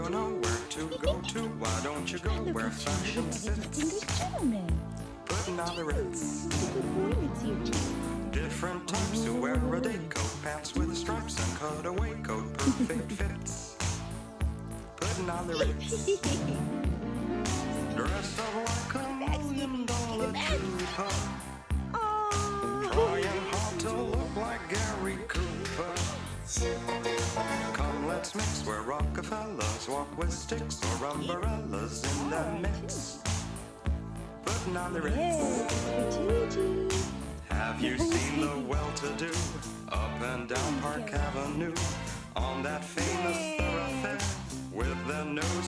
don't know where to go to, why don't you go where fashion sits? Putting on the Ritz. Different types who wear a day coat, pants with stripes and cutaway coat, perfect fits. Putting on the Ritz. Dressed up like $1 million trooper, trying hard to look like Gary Cooper. Come, let's mix where Rockefellers walk with sticks or umbrellas in the mix. Putting on the Ritz. Have you seen the well-to-do up and down Park Avenue on that famous thoroughfare with their nose